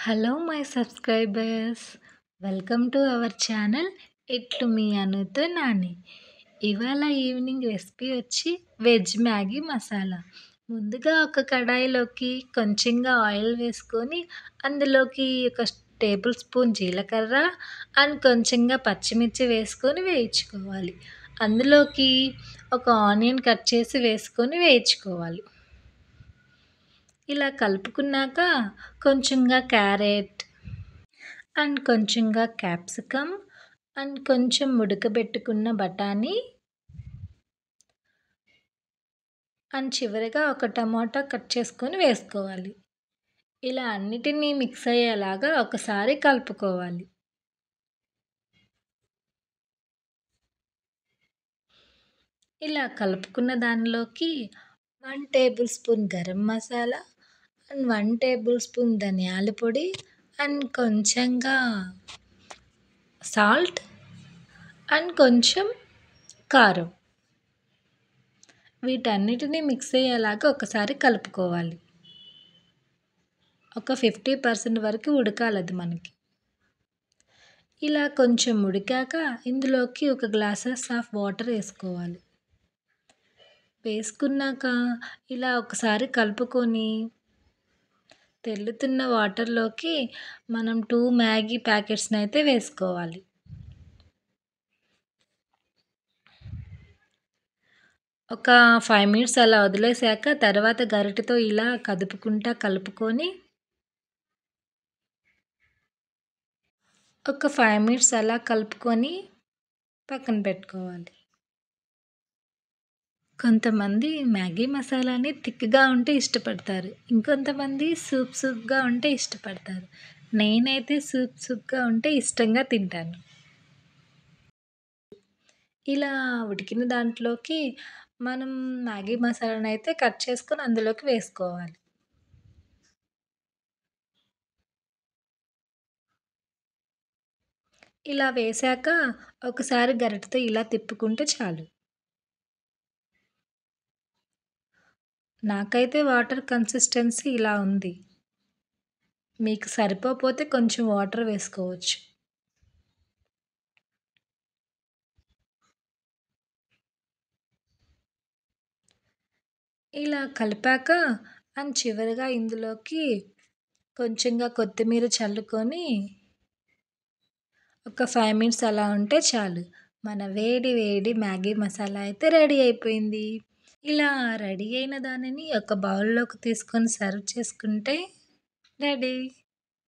Hello my subscribers, welcome to our channel ఇట్లు మీ అనుతో నాని. ఇవాళ evening recipe వచ్చి వెజ్ మ్యాగీ మసాలా. ముందుగా ఒక కడాయిలోకి కొంచెంగా ఆయిల్ వేసుకొని అందులోకి ఒక టేబుల్ స్పూన్ జీలకర్ర అండ్ కొంచెంగా పచ్చిమిర్చి వేసుకొని వేయించుకోవాలి. అందులోకి ఒక ఆనియన్ కట్ చేసి వేసుకొని వేయించుకోవాలి. ఇలా కలుపుకున్నాక కొంచెంగా క్యారెట్ అండ్ కొంచెంగా క్యాప్సికమ్ అండ్ కొంచెం ఉడకబెట్టుకున్న బఠానీ అండ్ చివరిగా ఒక టమాటా కట్ చేసుకొని వేసుకోవాలి. ఇలా అన్నిటినీ మిక్స్ అయ్యేలాగా ఒకసారి కలుపుకోవాలి. ఇలా కలుపుకున్న దానిలోకి 1 table spoon garam masala and 1 table spoon ధనియాల పొడి అండ్ కొంచెంగా సాల్ట్ అండ్ కొంచెం కారం, వీటన్నిటిని మిక్స్ అయ్యేలాగా ఒకసారి కలుపుకోవాలి. ఒక 50% వరకు ఉడకాలి అది మనకి. ఇలా కొంచెం ఉడికాక ఇందులోకి ఒక గ్లాసెస్ ఆఫ్ వాటర్ వేసుకోవాలి. వేసుకున్నాక ఇలా ఒకసారి కలుపుకొని తెల్లుతున్న వాటర్లోకి మనం 2 మ్యాగీ ప్యాకెట్స్ని అయితే వేసుకోవాలి. ఒక 5 మినిట్స్ అలా వదిలేసాక తర్వాత గరిటెతో ఇలా కలుపుకొని ఒక 5 మినిట్స్ అలా కలుపుకొని పక్కన పెట్టుకోవాలి. కొంతమంది మ్యాగీ మసాలాని థిక్‌గా ఉంటే ఇష్టపడతారు. ఇంకొంతమంది సూప్‌గా ఉంటే ఇష్టపడతారు. నేనైతే సూప్‌గా ఉంటే ఇష్టంగా తింటాను. ఇలా ఉడికిన దాంట్లోకి మనం మ్యాగీ మసాలానైతే కట్ చేసుకొని అందులోకి వేసుకోవాలి. ఇలా వేశాక ఒకసారి గరిటెతో ఇలా తిప్పుకుంటే చాలు. నాకైతే వాటర్ కన్సిస్టెన్సీ ఇలా ఉంది. మీకు సరిపోతే కొంచెం వాటర్ వేసుకోవచ్చు. ఇలా కలిపాక అండ్ చివరగా ఇందులోకి కొంచెంగా కొత్తిమీర చల్లుకొని ఒక 5 మినిట్స్ అలా ఉంటే చాలు. మన వేడి వేడి మ్యాగీ మసాలా అయితే రెడీ అయిపోయింది. ఇలా రెడీ అయిన దానిని ఒక బౌల్‌లోకి తీసుకొని సర్వ్ చేసుకుంటే రెడీ.